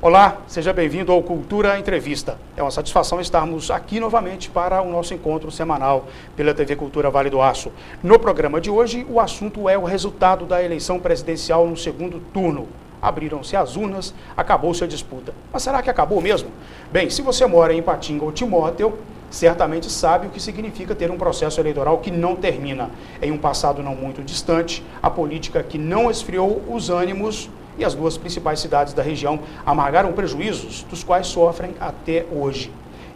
Olá, seja bem-vindo ao Cultura Entrevista. É uma satisfação estarmos aqui novamente para o nosso encontro semanal pela TV Cultura Vale do Aço. No programa de hoje, o assunto é o resultado da eleição presidencial no segundo turno. Abriram-se as urnas, acabou-se a disputa. Mas será que acabou mesmo? Bem, se você mora em Ipatinga ou Timóteo, certamente sabe o que significa ter um processo eleitoral que não termina. Em um passado não muito distante, a política que não esfriou os ânimos e as duas principais cidades da região amargaram prejuízos dos quais sofrem até hoje.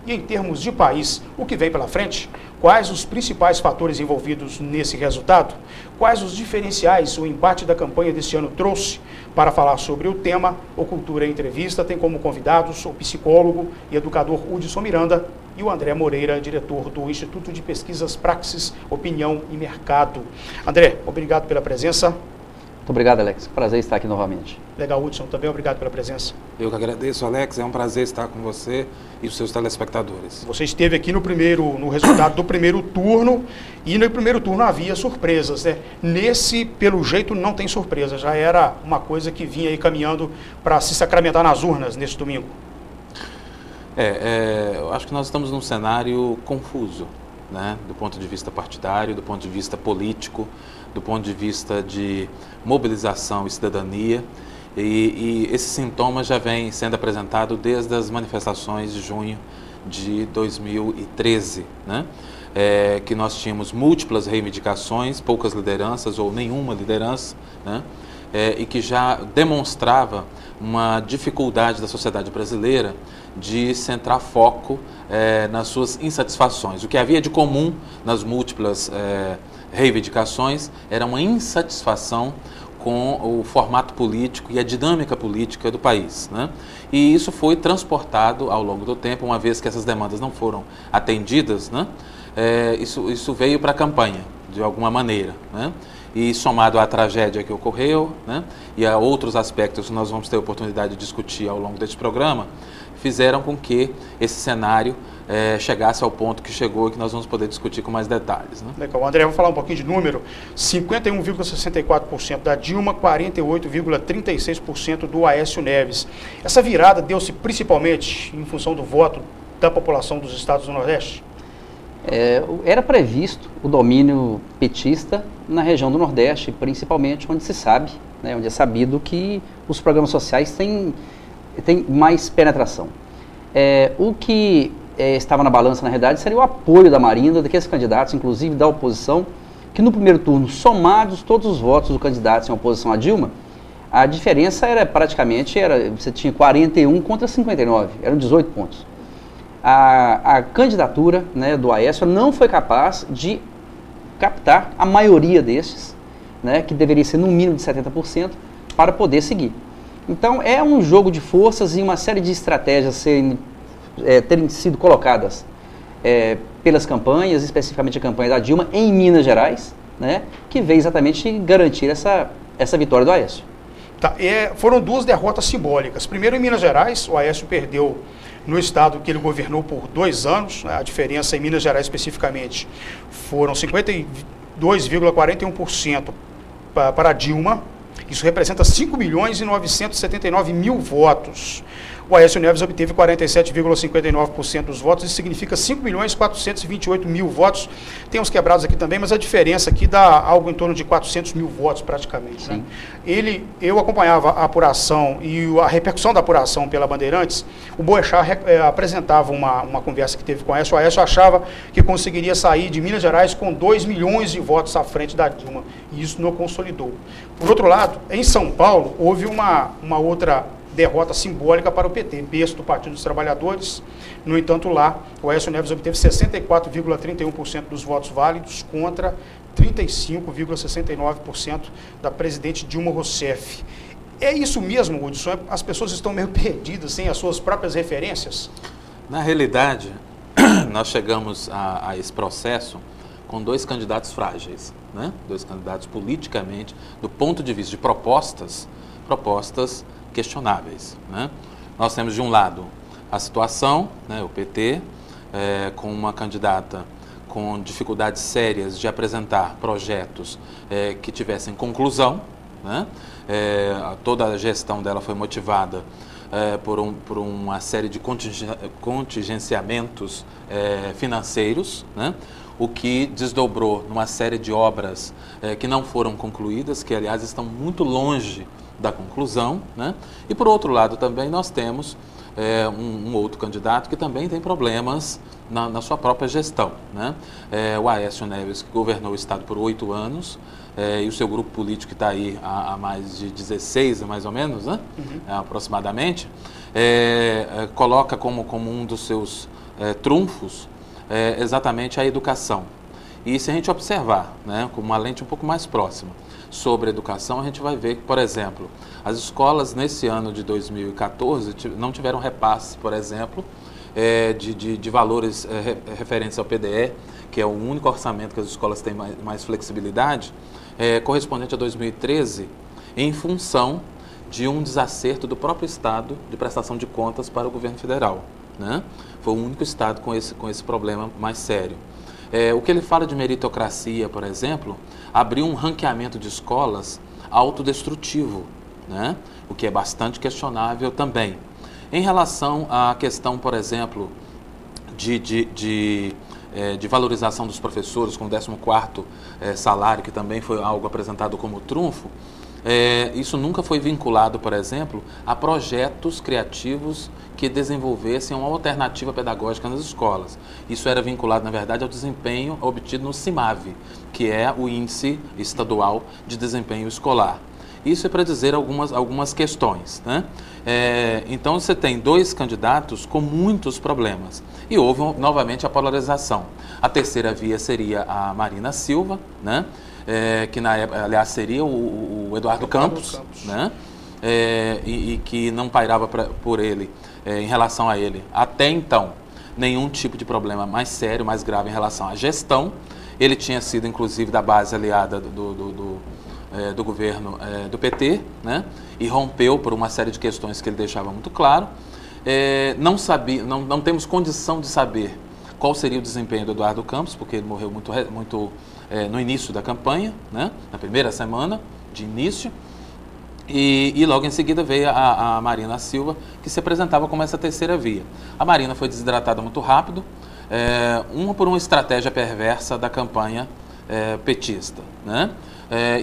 E em termos de país, o que vem pela frente? Quais os principais fatores envolvidos nesse resultado? Quais os diferenciais o embate da campanha deste ano trouxe? Para falar sobre o tema, o Cultura Entrevista tem como convidados o psicólogo e educador Hudson Miranda e o André Moreira, diretor do Instituto de Pesquisas Praxis, Opinião e Mercado. André, obrigado pela presença. Muito obrigado, Alex. Prazer estar aqui novamente. Legal, Hudson, também obrigado pela presença. Eu que agradeço, Alex. É um prazer estar com você e os seus telespectadores. Você esteve aqui no resultado do primeiro turno, e no primeiro turno havia surpresas, né? Nesse, pelo jeito, não tem surpresa. Já era uma coisa que vinha aí caminhando para se sacramentar nas urnas neste domingo. Eu acho que nós estamos num cenário confuso, né? Do ponto de vista partidário, do ponto de vista político, do ponto de vista de mobilização e cidadania, e esse sintoma já vem sendo apresentado desde as manifestações de junho de 2013, né? Que nós tínhamos múltiplas reivindicações, poucas lideranças ou nenhuma liderança, né? E que já demonstrava uma dificuldade da sociedade brasileira de centrar foco nas suas insatisfações. O que havia de comum nas múltiplas reivindicações era uma insatisfação com o formato político e a dinâmica política do país, né? E isso foi transportado ao longo do tempo, uma vez que essas demandas não foram atendidas, né? Isso veio para a campanha, de alguma maneira, né? E somado à tragédia que ocorreu, né, e a outros aspectos que nós vamos ter a oportunidade de discutir ao longo deste programa, fizeram com que esse cenário chegasse ao ponto que chegou e que nós vamos poder discutir com mais detalhes, né? Legal. André, vamos falar um pouquinho de número. 51,64% da Dilma, 48,36% do Aécio Neves. Essa virada deu-se principalmente em função do voto da população dos estados do Nordeste? Era previsto o domínio petista na região do Nordeste, principalmente onde se sabe, né, onde é sabido que os programas sociais têm mais penetração. O que estava na balança, na realidade, seria o apoio da Marina, daqueles candidatos, inclusive da oposição, que no primeiro turno, somados todos os votos do candidato em oposição a Dilma, a diferença era praticamente, você tinha 41 contra 59, eram 18 pontos. A candidatura, né, do Aécio não foi capaz de captar a maioria destes, né, que deveria ser no mínimo de 70%, para poder seguir. Então é um jogo de forças e uma série de estratégias terem sido colocadas pelas campanhas, especificamente a campanha da Dilma em Minas Gerais, né, que veio exatamente garantir essa vitória do Aécio. Tá, foram duas derrotas simbólicas. Primeiro, em Minas Gerais, o Aécio perdeu no estado que ele governou por 2 anos, a diferença em Minas Gerais especificamente foram 52,41% para Dilma, isso representa 5.979.000 votos. O Aécio Neves obteve 47,59% dos votos, isso significa 5.428.000 votos. Tem uns quebrados aqui também, mas a diferença aqui dá algo em torno de 400.000 votos praticamente, né? Eu acompanhava a apuração e a repercussão da apuração pela Bandeirantes. O Boechat apresentava uma conversa que teve com o Aécio achava que conseguiria sair de Minas Gerais com 2 milhões de votos à frente da Dilma, e isso não consolidou. Por outro lado, em São Paulo, houve uma outra derrota simbólica para o PT, berço do Partido dos Trabalhadores. No entanto, lá, o Aécio Neves obteve 64,31% dos votos válidos contra 35,69% da presidente Dilma Rousseff. É isso mesmo, Hudson? As pessoas estão meio perdidas, sem as suas próprias referências? Na realidade, nós chegamos a esse processo com 2 candidatos frágeis, né? 2 candidatos politicamente, do ponto de vista de propostas questionáveis, né? Nós temos de um lado a situação, né, o PT, com uma candidata com dificuldades sérias de apresentar projetos que tivessem conclusão, né? Toda a gestão dela foi motivada por uma série de contingenciamentos financeiros, né? O que desdobrou numa série de obras que não foram concluídas, que aliás estão muito longe da conclusão, né? E por outro lado também nós temos um outro candidato que também tem problemas na sua própria gestão, né? O Aécio Neves, que governou o Estado por 8 anos, e o seu grupo político que está aí há mais de 16, mais ou menos, né? Aproximadamente, coloca como um dos seus trunfos exatamente a educação. E se a gente observar, né, com uma lente um pouco mais próxima sobre a educação, a gente vai ver que, por exemplo, as escolas nesse ano de 2014 não tiveram repasse, por exemplo, de valores referentes ao PDE, que é o único orçamento que as escolas têm mais flexibilidade, correspondente a 2013, em função de um desacerto do próprio Estado de prestação de contas para o governo federal, né? Foi o único Estado com esse problema mais sério. O que ele fala de meritocracia, por exemplo, abriu um ranqueamento de escolas autodestrutivo, né? O que é bastante questionável também. Em relação à questão, por exemplo, de valorização dos professores com o 14º salário, que também foi algo apresentado como trunfo, isso nunca foi vinculado, por exemplo, a projetos criativos que desenvolvessem uma alternativa pedagógica nas escolas. Isso era vinculado, na verdade, ao desempenho obtido no CIMAV, que é o Índice Estadual de Desempenho Escolar. Isso é para dizer algumas questões, né? Então você tem dois candidatos com muitos problemas e houve novamente a polarização. A terceira via seria a Marina Silva, né? Que na época, aliás, seria o Eduardo Campos, né? E que não pairava por ele, em relação a ele, até então, nenhum tipo de problema mais sério, mais grave em relação à gestão. Ele tinha sido, inclusive, da base aliada do governo do PT, né? E rompeu por uma série de questões que ele deixava muito claro. Não temos condição de saber qual seria o desempenho do Eduardo Campos, porque ele morreu muito no início da campanha, né? Na primeira semana de início. E logo em seguida veio a Marina Silva, que se apresentava como essa terceira via. A Marina foi desidratada muito rápido, uma por uma estratégia perversa da campanha petista, né?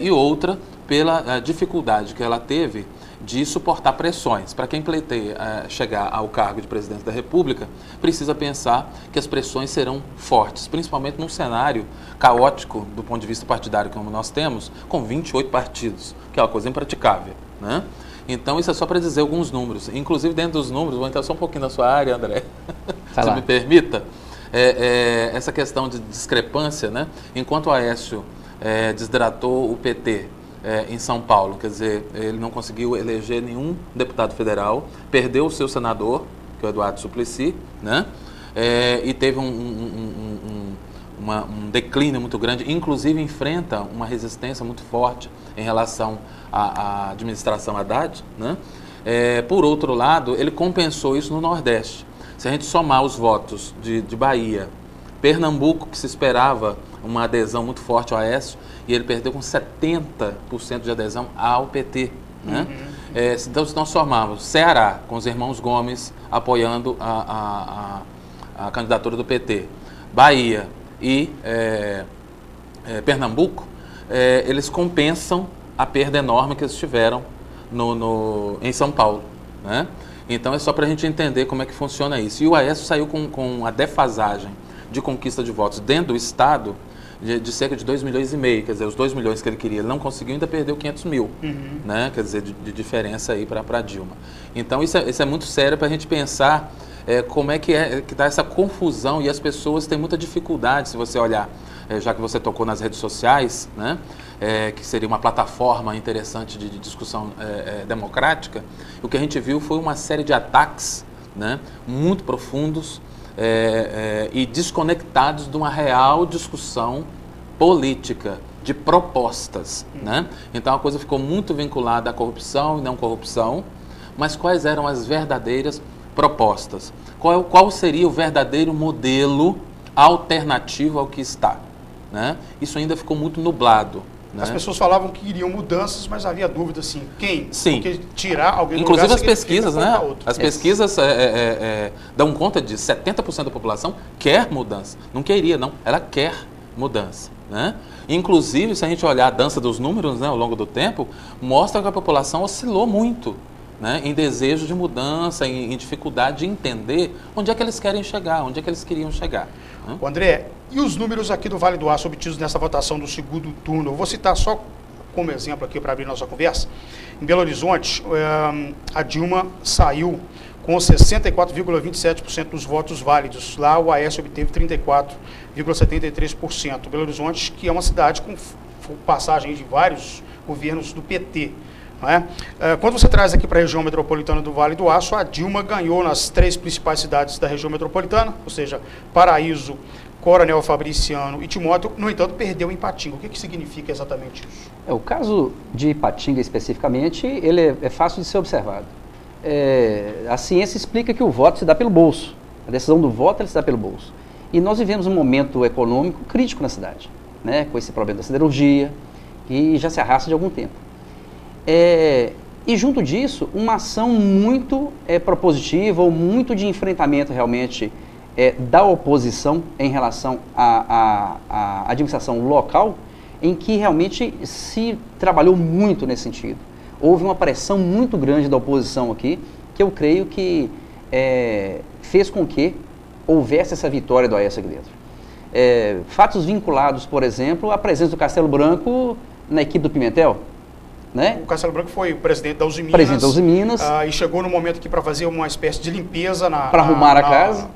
E outra pela dificuldade que ela teve de suportar pressões. Para quem pleiteia chegar ao cargo de presidente da República, precisa pensar que as pressões serão fortes, principalmente num cenário caótico do ponto de vista partidário como nós temos, com 28 partidos, que é uma coisa impraticável, né? Então isso é só para dizer alguns números. Inclusive dentro dos números, vou entrar só um pouquinho na sua área, André, se me permita, essa questão de discrepância, né? Enquanto o Aécio desidratou o PT em São Paulo, quer dizer, ele não conseguiu eleger nenhum deputado federal, perdeu o seu senador, que é o Eduardo Suplicy, né? E teve um declínio muito grande, inclusive enfrenta uma resistência muito forte em relação à administração Haddad, né? Por outro lado, ele compensou isso no Nordeste. Se a gente somar os votos de Bahia, Pernambuco, que se esperava uma adesão muito forte ao Aécio, e ele perdeu com 70% de adesão ao PT, né? Então, se nós formarmos Ceará, com os irmãos Gomes apoiando a candidatura do PT, Bahia e Pernambuco, eles compensam a perda enorme que eles tiveram em São Paulo, né? Então, é só para a gente entender como é que funciona isso. E o Aécio saiu com a defasagem de conquista de votos dentro do Estado de cerca de 2,5 milhões, quer dizer, os 2 milhões que ele queria, ele não conseguiu, ainda perdeu 500 mil, né? Quer dizer, de diferença aí para Dilma. Então, isso é muito sério para a gente pensar como é que está essa confusão, e as pessoas têm muita dificuldade, se você olhar, já que você tocou nas redes sociais, né? Que seria uma plataforma interessante de discussão democrática. O que a gente viu foi uma série de ataques, né? Muito profundos, e desconectados de uma real discussão política, de propostas, né? Então a coisa ficou muito vinculada à corrupção e não corrupção, mas quais eram as verdadeiras propostas? Qual seria o verdadeiro modelo alternativo ao que está, né? Isso ainda ficou muito nublado, né? As pessoas falavam que iriam mudanças, mas havia dúvida, assim, quem? Sim. Porque tirar alguém Inclusive do lugar, as pesquisas, né? outro. As pesquisas dão conta de 70% da população quer mudança. Não queria, não. Ela quer mudança, né? Inclusive, se a gente olhar a dança dos números, né, ao longo do tempo, mostra que a população oscilou muito, né, em desejo de mudança, em dificuldade de entender onde é que eles querem chegar, onde é que eles queriam chegar. Né? André, e os números aqui do Vale do Aço obtidos nessa votação do segundo turno? Eu vou citar só como exemplo aqui para abrir nossa conversa. Em Belo Horizonte, a Dilma saiu com 64,27% dos votos válidos. Lá o Aécio obteve 34,73%. Belo Horizonte, que é uma cidade com passagem de vários governos do PT. Não é? Quando você traz aqui para a região metropolitana do Vale do Aço, a Dilma ganhou nas 3 principais cidades da região metropolitana, ou seja, Paraíso, Coronel Fabriciano e Timóteo. No entanto, perdeu em Ipatinga. O que significa exatamente isso? O caso de Ipatinga especificamente, ele é fácil de ser observado. A ciência explica que o voto se dá pelo bolso. A decisão do voto ela se dá pelo bolso. E nós vivemos um momento econômico crítico na cidade, né, com esse problema da siderurgia, que já se arrasta de algum tempo. E junto disso, uma ação muito propositiva ou muito de enfrentamento realmente da oposição em relação à administração local, em que realmente se trabalhou muito nesse sentido. Houve uma pressão muito grande da oposição aqui, que eu creio que fez com que houvesse essa vitória do Aécio aqui dentro. Fatos vinculados, por exemplo, à presença do Castelo Branco na equipe do Pimentel. Né? O Castelo Branco foi o presidente da Uzi Minas. Presidente da Uzi Minas. E chegou no momento aqui para fazer uma espécie de limpeza para arrumar a casa.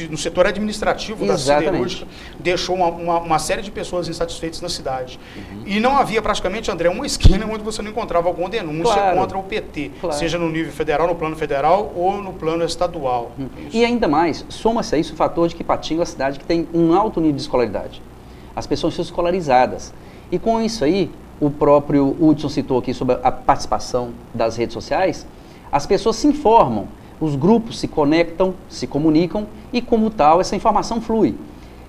No setor administrativo da siderúrgica. Deixou uma série de pessoas insatisfeitas na cidade. Uhum. E não havia praticamente, André, uma esquina onde você não encontrava alguma denúncia contra o PT. Claro. Seja no nível federal, no plano federal ou no plano estadual. Uhum. E ainda mais, soma-se a isso o fator de que Ipatinga é uma cidade que tem um alto nível de escolaridade. As pessoas são escolarizadas. E com isso aí, o próprio Hudson citou aqui sobre a participação das redes sociais, as pessoas se informam, os grupos se conectam, se comunicam e, como tal, essa informação flui.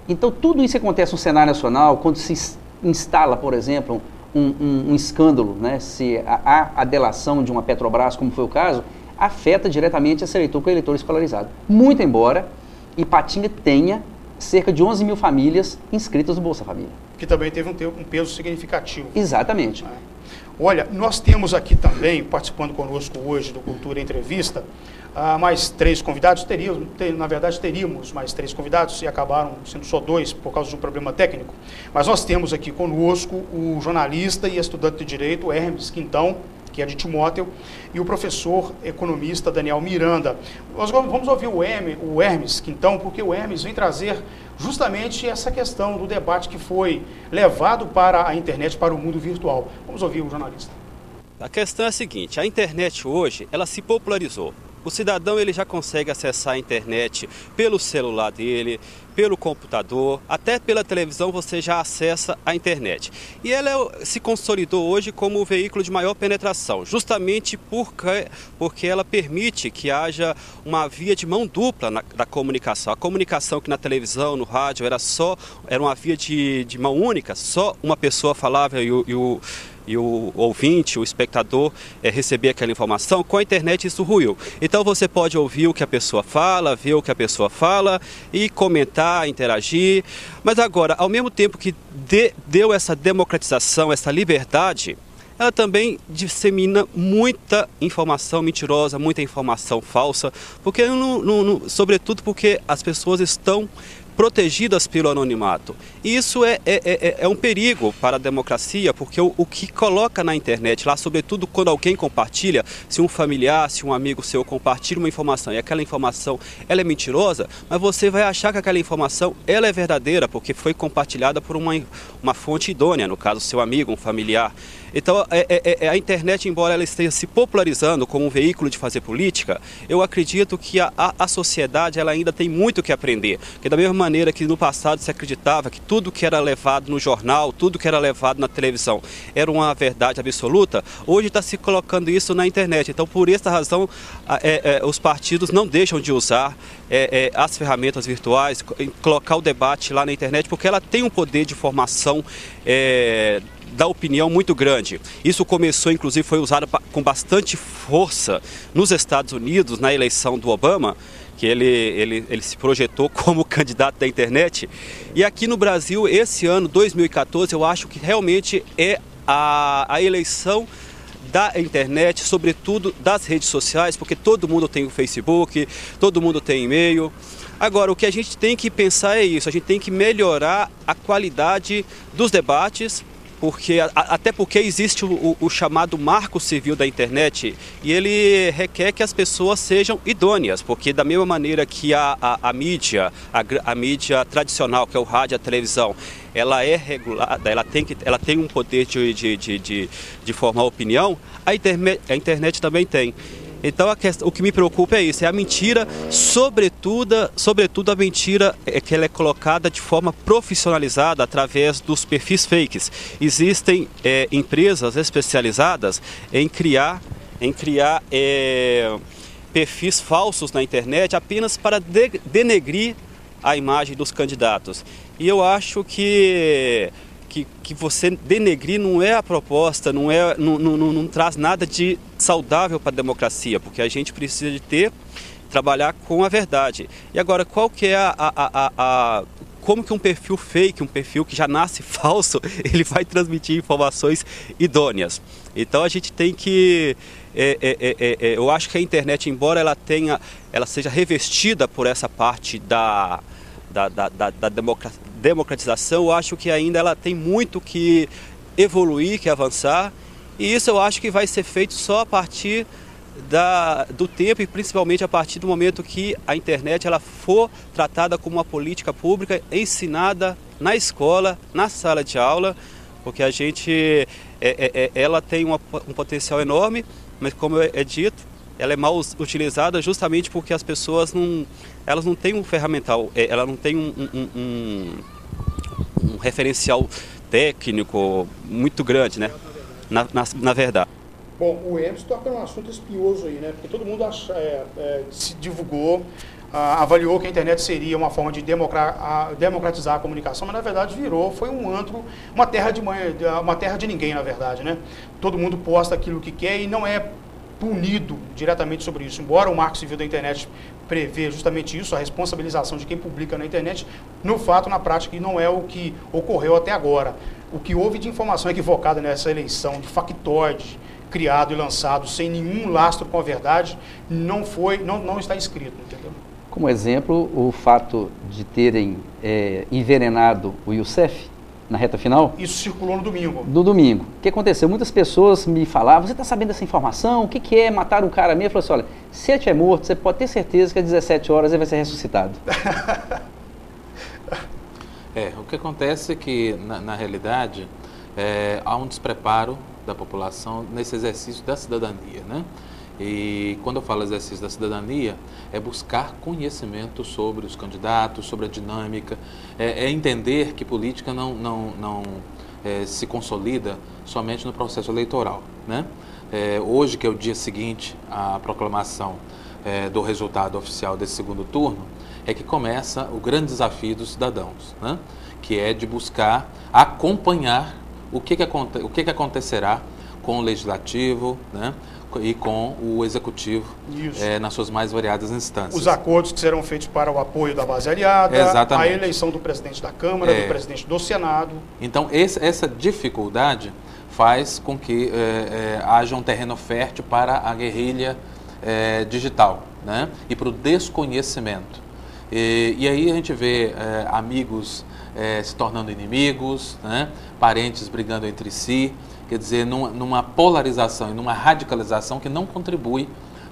Então, tudo isso acontece no cenário nacional, quando se instala, por exemplo, um escândalo, né, se há a delação de uma Petrobras, como foi o caso, afeta diretamente esse eleitor com o eleitor escolarizado. Muito embora Ipatinga tenha cerca de 11 mil famílias inscritas no Bolsa Família. Que também teve um peso significativo. Exatamente. Olha, nós temos aqui também, participando conosco hoje do Cultura Entrevista, mais 3 convidados. Na verdade, teríamos mais 3 convidados e acabaram sendo só 2 por causa de um problema técnico. Mas nós temos aqui conosco o jornalista e estudante de Direito, Hermes Quintão, que é de Timóteo, e o professor economista Daniel Miranda. Nós vamos ouvir o Hermes Quintão, porque o Hermes vem trazer justamente essa questão do debate que foi levado para a internet, para o mundo virtual. Vamos ouvir o jornalista. A questão é a seguinte, a internet hoje, ela se popularizou. O cidadão ele já consegue acessar a internet pelo celular dele, pelo computador, até pela televisão você já acessa a internet. E ela se consolidou hoje como o veículo de maior penetração, justamente porque ela permite que haja uma via de mão dupla da comunicação. A comunicação que na televisão, no rádio, era uma via de mão única, só uma pessoa falava e o ouvinte, o espectador, receber aquela informação. Com a internet isso ruiu. Então você pode ouvir o que a pessoa fala, ver o que a pessoa fala e comentar, interagir. Mas agora, ao mesmo tempo que deu essa democratização, essa liberdade, ela também dissemina muita informação mentirosa, muita informação falsa, porque sobretudo porque as pessoas estão protegidas pelo anonimato. E isso é um perigo para a democracia, porque o que coloca na internet, lá sobretudo quando alguém compartilha, se um familiar, se um amigo seu compartilha uma informação e aquela informação ela é mentirosa, mas você vai achar que aquela informação ela é verdadeira, porque foi compartilhada por uma fonte idônea, no caso seu amigo, um familiar. Então a internet, embora ela esteja se popularizando como um veículo de fazer política, eu acredito que a sociedade ela ainda tem muito que aprender, porque da mesma maneira que no passado se acreditava que tudo que era levado no jornal, tudo que era levado na televisão era uma verdade absoluta, hoje está se colocando isso na internet. Então por essa razão os partidos não deixam de usar as ferramentas virtuais, colocar o debate lá na internet, porque ela tem um poder de formação da opinião muito grande. Isso começou, inclusive, foi usado com bastante força nos Estados Unidos, na eleição do Obama, que ele se projetou como candidato da internet. E aqui no Brasil, esse ano, 2014, eu acho que realmente é a eleição da internet, sobretudo das redes sociais, porque todo mundo tem o Facebook, todo mundo tem e-mail. Agora, o que a gente tem que pensar é isso, a gente tem que melhorar a qualidade dos debates, até porque existe o chamado marco civil da internet e ele requer que as pessoas sejam idôneas, porque da mesma maneira que a mídia tradicional, que é o rádio e a televisão, ela é regulada, ela tem um poder de formar opinião, a internet também tem. Então o que me preocupa é isso, é a mentira, sobretudo a mentira que ela é colocada de forma profissionalizada através dos perfis fakes. Existem empresas especializadas em criar perfis falsos na internet apenas para denegrir a imagem dos candidatos. E eu acho que você denegrir não é a proposta, não traz nada de saudável para a democracia, porque a gente precisa trabalhar com a verdade. E agora, qual que é como que um perfil fake, um perfil que já nasce falso, ele vai transmitir informações idôneas? Então a gente tem que, eu acho que a internet, embora ela seja revestida por essa parte da democratização, eu acho que ainda ela tem muito que evoluir, que avançar, e isso eu acho que vai ser feito só a partir do tempo e principalmente a partir do momento que a internet ela for tratada como uma política pública ensinada na escola, na sala de aula, porque a gente, ela tem um potencial enorme, mas como é dito, ela é mal utilizada justamente porque as pessoas elas não têm um ferramental, ela não tem um referencial técnico muito grande, né? Na verdade. Bom, o Emerson toca num assunto espinhoso aí, né? Porque todo mundo se divulgou, avaliou que a internet seria uma forma de democratizar a comunicação, mas na verdade foi um antro, uma terra de ninguém, na verdade, né? Todo mundo posta aquilo que quer e não é punido diretamente sobre isso. Embora o Marco Civil da Internet prevê justamente isso, a responsabilização de quem publica na internet, no fato, na prática, não é o que ocorreu até agora. O que houve de informação equivocada nessa eleição, de factoide criado e lançado sem nenhum lastro com a verdade, não está escrito, entendeu? Como exemplo, o fato de terem envenenado o Youssef na reta final. Isso circulou no domingo. No domingo. O que aconteceu? Muitas pessoas me falavam, você está sabendo dessa informação? O que é matar um cara mesmo? Eu falei assim, olha, se ele estiver morto, você pode ter certeza que às 17 horas ele vai ser ressuscitado. O que acontece é que, na realidade, há um despreparo da população nesse exercício da cidadania, né? E quando eu falo exercício da cidadania, é buscar conhecimento sobre os candidatos, sobre a dinâmica, é entender que política não se consolida somente no processo eleitoral, né? Hoje, que é o dia seguinte à proclamação do resultado oficial desse segundo turno, é que começa o grande desafio dos cidadãos, né? Que é de buscar acompanhar o que acontecerá com o legislativo, né? E com o executivo nas suas mais variadas instâncias. Os acordos que serão feitos para o apoio da base aliada, exatamente, a eleição do presidente da Câmara, do presidente do Senado. Então, essa dificuldade faz com que haja um terreno fértil para a guerrilha digital, né? E para o desconhecimento. E aí a gente vê amigos se tornando inimigos, né? Parentes brigando entre si. Quer dizer, numa polarização e numa radicalização que não contribui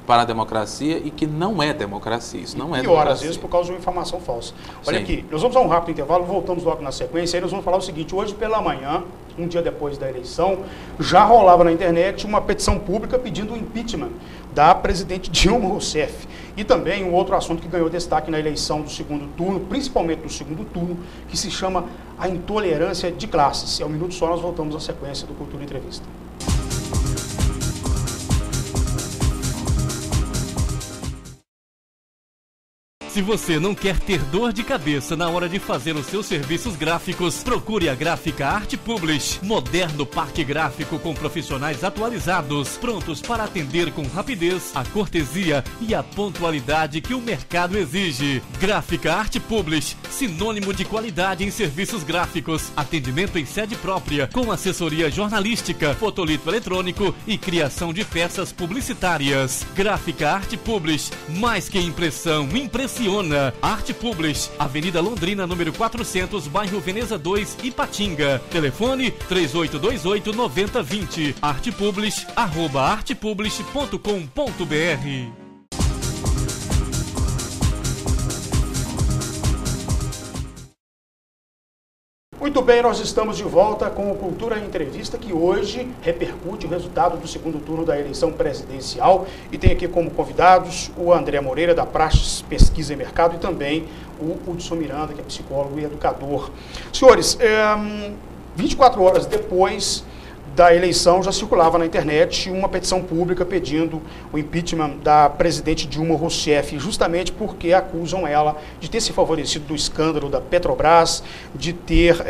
para a democracia e que não é democracia. Isso não é democracia. Pior, às vezes, por causa de uma informação falsa. Olha aqui, nós vamos a um rápido intervalo, voltamos logo na sequência, aí nós vamos falar o seguinte, hoje pela manhã, um dia depois da eleição, já rolava na internet uma petição pública pedindo o impeachment da presidente Dilma Rousseff. E também um outro assunto que ganhou destaque na eleição do segundo turno, principalmente no segundo turno, que se chama a intolerância de classes. É um minuto só, nós voltamos à sequência do Cultura Entrevista. Se você não quer ter dor de cabeça na hora de fazer os seus serviços gráficos, procure a Gráfica Arte Publish. Moderno parque gráfico com profissionais atualizados, prontos para atender com rapidez, a cortesia e a pontualidade que o mercado exige. Gráfica Arte Publish, sinônimo de qualidade em serviços gráficos. Atendimento em sede própria, com assessoria jornalística, fotolito eletrônico e criação de peças publicitárias. Gráfica Arte Publish, mais que impressão, impressiona. Arte Publish, Avenida Londrina, número 400, bairro Veneza 2, Ipatinga. Telefone 3828-9020. Arte Publish, @artepublish.com.br. Muito bem, nós estamos de volta com o Cultura Entrevista, que hoje repercute o resultado do segundo turno da eleição presidencial e tem aqui como convidados o André Moreira, da Praxis Pesquisa e Mercado, e também o Hudson Miranda, que é psicólogo e educador. Senhores, 24 horas depois da eleição, já circulava na internet uma petição pública pedindo o impeachment da presidente Dilma Rousseff, justamente porque acusam ela de ter se favorecido do escândalo da Petrobras, de ter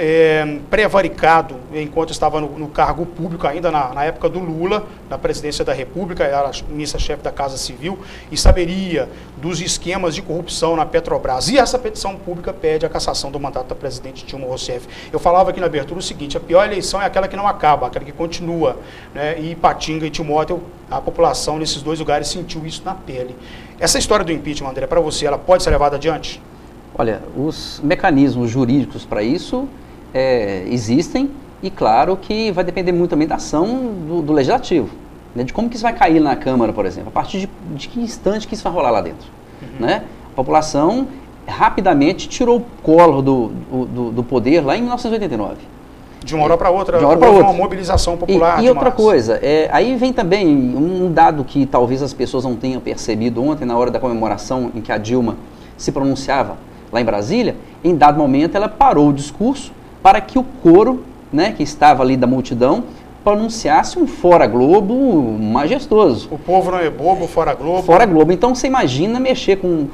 prevaricado enquanto estava no cargo público, ainda na época do Lula, na presidência da República, era ministra-chefe da Casa Civil, e saberia dos esquemas de corrupção na Petrobras. E essa petição pública pede a cassação do mandato da presidente Dilma Rousseff. Eu falava aqui na abertura o seguinte: a pior eleição é aquela que não acaba, aquela que continua, né? E Ipatinga e Timóteo, a população nesses dois lugares sentiu isso na pele. Essa história do impeachment, André, para você, ela pode ser levada adiante? Olha, os mecanismos jurídicos para isso existem, e claro que vai depender muito também da ação do Legislativo, né? De como que isso vai cair na Câmara, por exemplo, a partir de que instante que isso vai rolar lá dentro. Né? A população rapidamente tirou o Collor do poder lá em 1989. De uma hora para outra, uma mobilização popular. E outra coisa, aí vem também um dado que talvez as pessoas não tenham percebido ontem, na hora da comemoração em que a Dilma se pronunciava lá em Brasília. Em dado momento ela parou o discurso para que o coro, né, que estava ali da multidão, pronunciasse um Fora Globo majestoso. O povo não é bobo, Fora Globo. Fora Globo. Então você imagina mexer com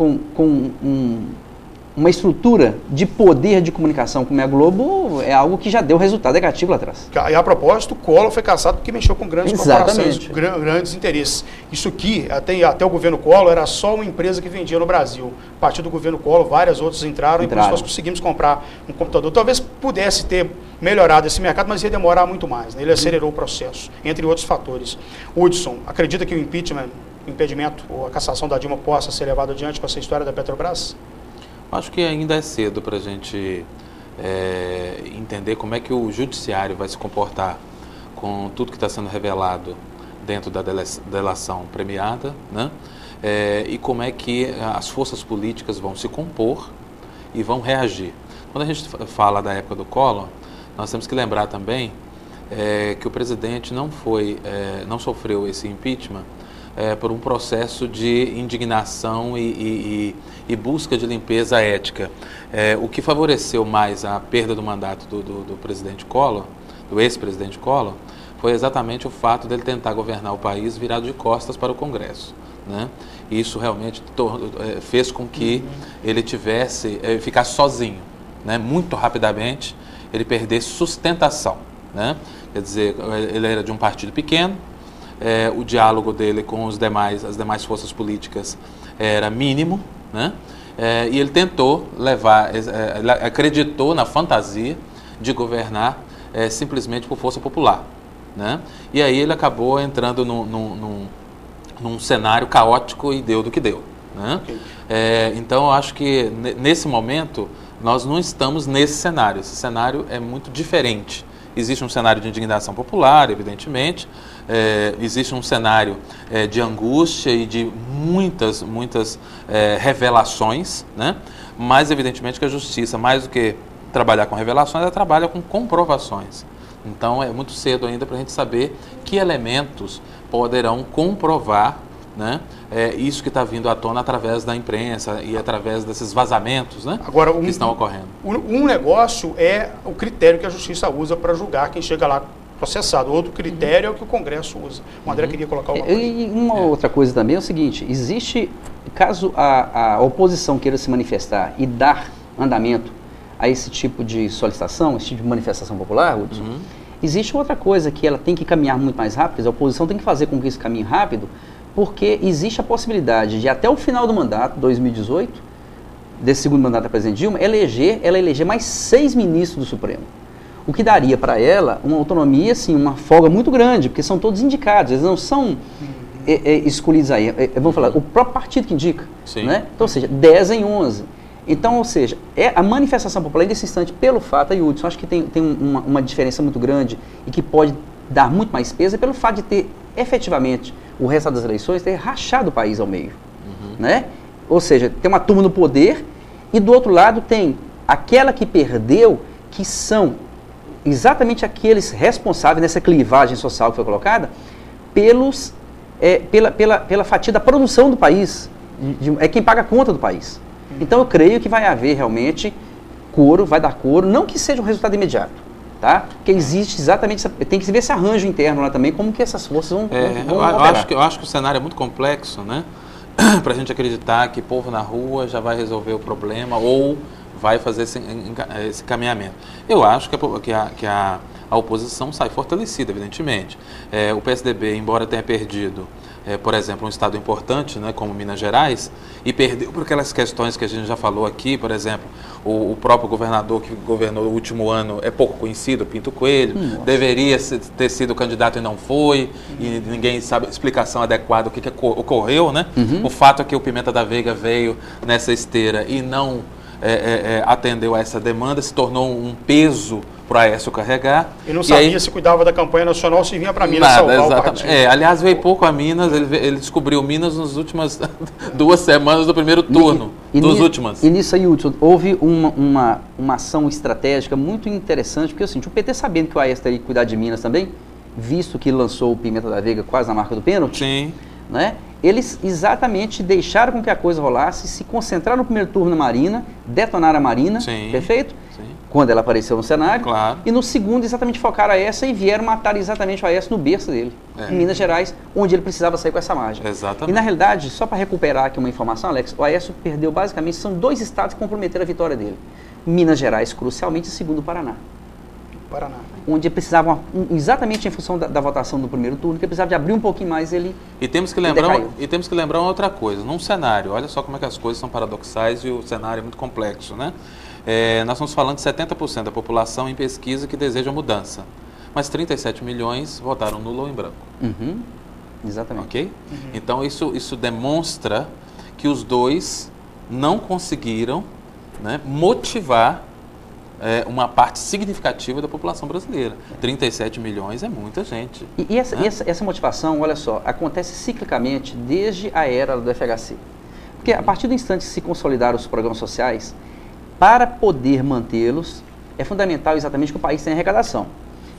uma estrutura de poder de comunicação como é a Globo, é algo que já deu resultado negativo lá atrás. E a propósito, o Collor foi cassado porque mexeu com grandes corporações, grandes interesses. Isso aqui, até o governo Collor, era só uma empresa que vendia no Brasil. A partir do governo Collor, várias outras entraram. E por isso nós conseguimos comprar um computador. Talvez pudesse ter melhorado esse mercado, mas ia demorar muito mais, né? Ele acelerou o processo, entre outros fatores. Hudson, acredita que o impeachment, o impedimento ou a cassação da Dilma possa ser levado adiante com essa história da Petrobras? Acho que ainda é cedo para a gente entender como é que o judiciário vai se comportar com tudo que está sendo revelado dentro da delação premiada, né? E como é que as forças políticas vão se compor e vão reagir. Quando a gente fala da época do Collor, nós temos que lembrar também que o presidente não sofreu esse impeachment por um processo de indignação e busca de limpeza ética. O que favoreceu mais a perda do mandato do presidente Collor, do ex-presidente Collor, foi exatamente o fato dele tentar governar o país virado de costas para o Congresso, né? E isso realmente fez com que ele ficasse sozinho, né? Muito rapidamente ele perdesse sustentação, né? Quer dizer, ele era de um partido pequeno, o diálogo dele com as demais forças políticas era mínimo, né? E ele tentou ele acreditou na fantasia de governar simplesmente por força popular, né? E aí ele acabou entrando num cenário caótico e deu do que deu, né? Okay. Então eu acho que nesse momento nós não estamos nesse cenário. Esse cenário é muito diferente. Existe um cenário de indignação popular, evidentemente, existe um cenário de angústia e de muitas revelações, né? Mas evidentemente que a justiça, mais do que trabalhar com revelações, ela trabalha com comprovações. Então é muito cedo ainda para a gente saber que elementos poderão comprovar, né, isso que está vindo à tona através da imprensa e através desses vazamentos, né, que estão ocorrendo. Um negócio é o critério que a justiça usa para julgar quem chega lá processado. Outro critério é o que o Congresso usa. O André queria colocar uma coisa. E uma outra coisa também é o seguinte: existe caso a oposição queira se manifestar e dar andamento a esse tipo de solicitação, esse tipo de manifestação popular, Hudson, existe outra coisa que ela tem que caminhar muito mais rápido, a oposição tem que fazer com que isso caminhe rápido, porque existe a possibilidade de, até o final do mandato, 2018, desse segundo mandato da presidente Dilma, ela eleger mais 6 ministros do Supremo. O que daria para ela uma autonomia, assim, uma folga muito grande, porque são todos indicados, eles não são escolhidos aí. Vamos falar, o próprio partido que indica. Né? Então, ou seja, 10 em 11. Então, ou seja, a manifestação popular, nesse instante, pelo fato, aí, Hudson, acho que tem uma diferença muito grande e que pode dar muito mais peso, é pelo fato de ter, efetivamente, o resultado das eleições, ter rachado o país ao meio. Né? Ou seja, tem uma turma no poder e, do outro lado, tem aquela que perdeu, que são exatamente aqueles responsáveis nessa clivagem social que foi colocada pela fatia da produção do país. É quem paga a conta do país. Então eu creio que vai haver realmente coro, vai dar coro, não que seja um resultado imediato, tá? Porque existe exatamente, tem que se ver esse arranjo interno lá também, como que essas forças vão operar. Eu acho que o cenário é muito complexo, né? Para a gente acreditar que povo na rua já vai resolver o problema ou vai fazer esse caminhamento. Eu acho que a oposição sai fortalecida, evidentemente. O PSDB, embora tenha perdido, por exemplo, um estado importante, né, como Minas Gerais, e perdeu por aquelas questões que a gente já falou aqui, por exemplo, o próprio governador que governou o último ano é pouco conhecido, Pinto Coelho, deveria ter sido candidato e não foi, e ninguém sabe a explicação adequada do que ocorreu, né? O fato é que o Pimenta da Veiga veio nessa esteira e não atendeu a essa demanda, se tornou um peso para o Aécio carregar. E não sabia se cuidava da campanha nacional, se vinha para Minas salvar o partido. Aliás, veio pouco a Minas, ele descobriu Minas nas últimas 2 semanas do primeiro turno, últimas. E nisso aí, Hudson, houve uma ação estratégica muito interessante, porque assim, o PT sabendo que o Aécio teria que cuidar de Minas também, visto que lançou o Pimenta da Veiga quase na marca do pênalti, sim, né? Eles exatamente deixaram com que a coisa rolasse, se concentraram no primeiro turno na Marina, detonaram a Marina, sim, perfeito? Sim. Quando ela apareceu no cenário. Claro. E no segundo, exatamente focaram a essa e vieram matar exatamente o Aécio no berço dele, em Minas Gerais, onde ele precisava sair com essa margem. Exatamente. E na realidade, só para recuperar aqui uma informação, Alex, o Aécio perdeu basicamente, são 2 estados que comprometeram a vitória dele. Minas Gerais, crucialmente, e segundo o Paraná. Onde precisava, exatamente em função da votação do primeiro turno, que precisava de abrir um pouquinho mais, ele temos que lembrar uma outra coisa, num cenário, olha só como é que as coisas são paradoxais e o cenário é muito complexo, né? Nós estamos falando de 70% da população em pesquisa que deseja mudança, mas 37 milhões votaram nulo ou em branco. Exatamente. Ok? Então isso demonstra que os dois não conseguiram, né, motivar uma parte significativa da população brasileira. 37 milhões é muita gente. E essa motivação, olha só, acontece ciclicamente desde a era do FHC. Porque a partir do instante que se consolidaram os programas sociais, para poder mantê-los, é fundamental exatamente que o país tenha arrecadação.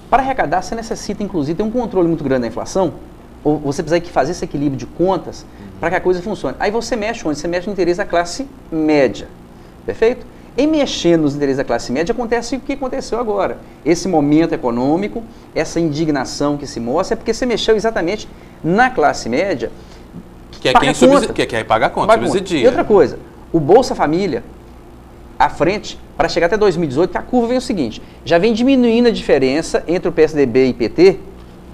Para arrecadar, você necessita, inclusive, ter um controle muito grande da inflação, ou você precisa fazer esse equilíbrio de contas para que a coisa funcione. Aí você mexe onde? Você mexe no interesse da classe média. Perfeito? Em mexendo nos interesses da classe média, acontece o que aconteceu agora. Esse momento econômico, essa indignação que se mostra, é porque você mexeu exatamente na classe média, que é quem paga a conta, subsidia. E outra coisa, o Bolsa Família, à frente, para chegar até 2018, a curva vem o seguinte, já vem diminuindo a diferença entre o PSDB e PT,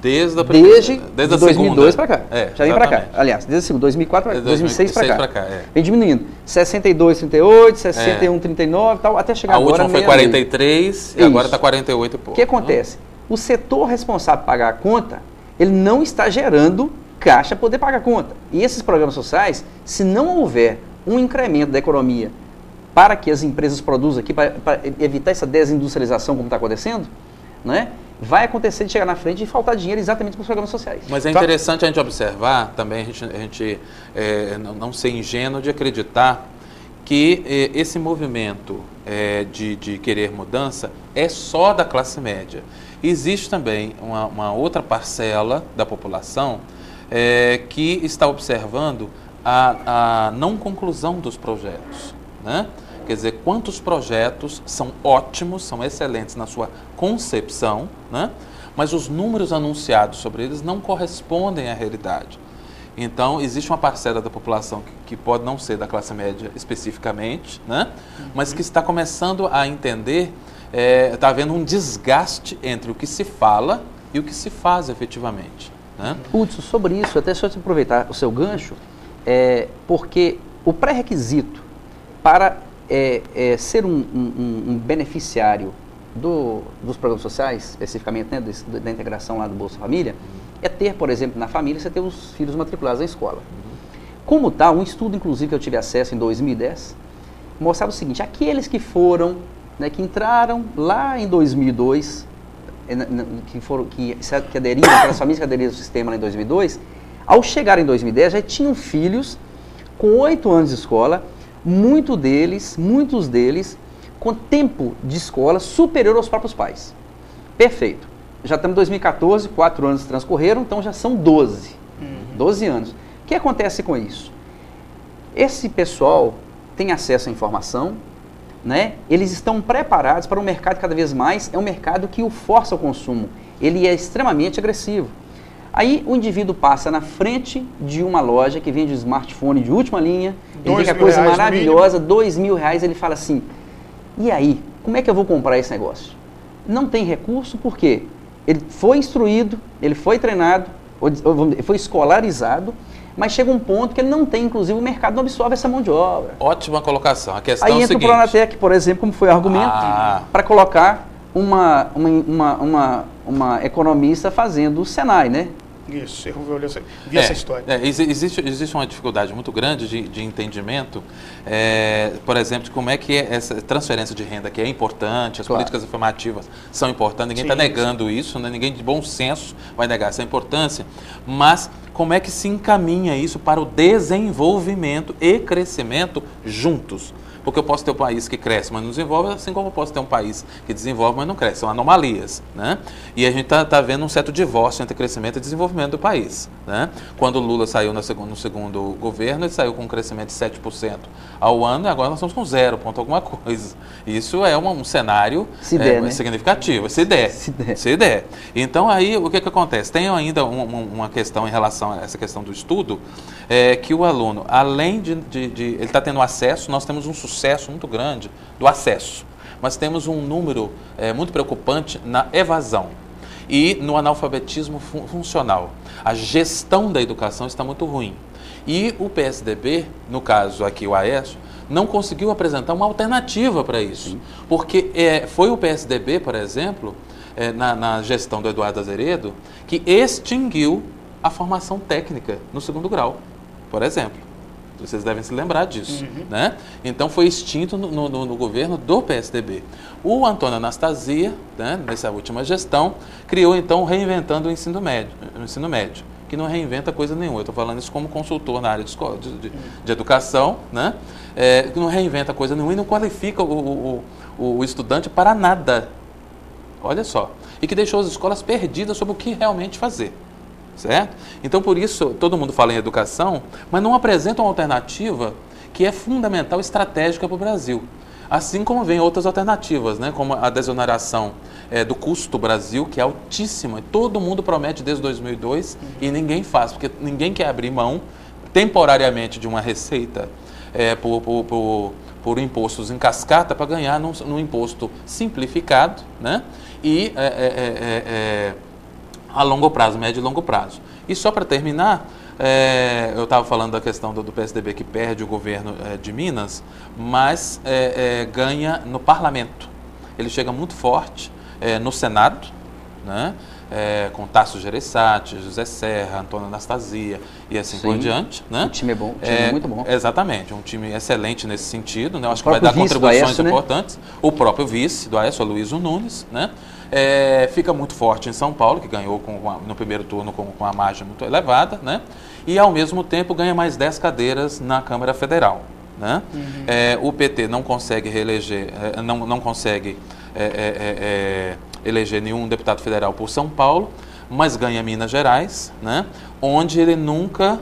desde 2002 para cá. Já vem para cá. Aliás, desde 2004 para 2006 para cá. Vem diminuindo. 62, 38, 61, 39 tal, até chegar agora. A última foi 43 e agora está 48 e pouco. O que acontece? O setor responsável por pagar a conta, ele não está gerando caixa para poder pagar a conta. E esses programas sociais, se não houver um incremento da economia para que as empresas produzam aqui, para evitar essa desindustrialização como está acontecendo, né? Vai acontecer de chegar na frente e faltar dinheiro exatamente para os programas sociais. Mas é interessante a gente observar também, a gente não ser ingênuo de acreditar que esse movimento de querer mudança é só da classe média. Existe também uma outra parcela da população que está observando a não conclusão dos projetos, né? Quer dizer, quantos projetos são ótimos, são excelentes na sua concepção, né? Mas os números anunciados sobre eles não correspondem à realidade. Então, existe uma parcela da população que pode não ser da classe média especificamente, né? Mas que está começando a entender, está havendo um desgaste entre o que se fala e o que se faz efetivamente, né? Hudson, sobre isso, até só te aproveitar o seu gancho, porque o pré-requisito para ser um beneficiário dos programas sociais, especificamente, né, da integração lá do Bolsa Família, é ter, por exemplo, na família, você ter os filhos matriculados na escola. Como tal, um estudo, inclusive, que eu tive acesso em 2010, mostrava o seguinte: aqueles que foram, né, que entraram lá em 2002, que aderiram, aquelas famílias que aderiram ao sistema lá em 2002, ao chegar em 2010, já tinham filhos com 8 anos de escola, muitos deles com tempo de escola superior aos próprios pais. Perfeito. Já estamos em 2014, 4 anos transcorreram, então já são 12 anos. O que acontece com isso? Esse pessoal tem acesso à informação, né? Eles estão preparados para um mercado cada vez mais, é um mercado que o força ao consumo, ele é extremamente agressivo. Aí o indivíduo passa na frente de uma loja que vende smartphone de última linha, ele vê que a coisa maravilhosa, R$2.000, ele fala assim: e aí, como é que eu vou comprar esse negócio? Não tem recurso, por quê? Ele foi instruído, ele foi treinado, foi escolarizado, mas chega um ponto que ele não tem, inclusive o mercado não absorve essa mão de obra. Ótima colocação. A questão aí é o entra seguinte: o Pronatec, por exemplo, como foi o argumento, para colocar uma economista fazendo o Senai, né? Isso, eu vi essa história. Existe uma dificuldade muito grande de entendimento, por exemplo, de como é que essa transferência de renda que é importante, as políticas afirmativas são importantes, ninguém está negando isso, né? Ninguém de bom senso vai negar essa importância, mas como é que se encaminha isso para o desenvolvimento e crescimento juntos? Porque eu posso ter um país que cresce, mas não desenvolve, assim como eu posso ter um país que desenvolve, mas não cresce. São anomalias, né? E a gente está vendo um certo divórcio entre crescimento e desenvolvimento do país, né? Quando o Lula saiu no segundo governo, ele saiu com um crescimento de 7% ao ano, e agora nós estamos com 0 ponto alguma coisa. Isso é um cenário né? significativo, se der. Então, aí, o que acontece? Tem ainda uma questão em relação a essa questão do estudo, que o aluno, além de ele está tendo acesso, nós temos um sucesso muito grande do acesso, mas temos um número muito preocupante na evasão e no analfabetismo funcional. A gestão da educação está muito ruim. E o PSDB, no caso aqui o Aécio, não conseguiu apresentar uma alternativa para isso. Sim. Porque foi o PSDB, por exemplo, na gestão do Eduardo Azeredo, que extinguiu a formação técnica no segundo grau, por exemplo. Vocês devem se lembrar disso, né? Então foi extinto no governo do PSDB. O Antônio Anastasia, né, nessa última gestão, criou então Reinventando o ensino médio, que não reinventa coisa nenhuma. Eu estou falando isso como consultor na área de educação, né? Que não reinventa coisa nenhuma e não qualifica o estudante para nada. Olha só. E que deixou as escolas perdidas sobre o que realmente fazer. Certo? Então, por isso, todo mundo fala em educação, mas não apresenta uma alternativa que é fundamental, estratégica para o Brasil. Assim como vem outras alternativas, né? Como a desoneração do custo Brasil, que é altíssima. Todo mundo promete desde 2002 e ninguém faz, porque ninguém quer abrir mão temporariamente de uma receita por impostos em cascata para ganhar num imposto simplificado, né? E a longo prazo, médio e longo prazo. E só para terminar, eu estava falando da questão do PSDB que perde o governo de Minas, mas ganha no parlamento. Ele chega muito forte no Senado, né? Com Tasso Gereissati, José Serra, Antônio Anastasia e assim por diante. Né? O time é bom, o time é muito bom. Exatamente, um time excelente nesse sentido, né? Eu acho que vai dar contribuições importantes. Né? O próprio vice do Aécio, Aloysio Nunes, né? Fica muito forte em São Paulo, que ganhou no primeiro turno com uma margem muito elevada, né? E ao mesmo tempo ganha mais 10 cadeiras na Câmara Federal. Né? O PT não consegue reeleger, não consegue eleger nenhum deputado federal por São Paulo, mas ganha Minas Gerais, né? Onde ele nunca,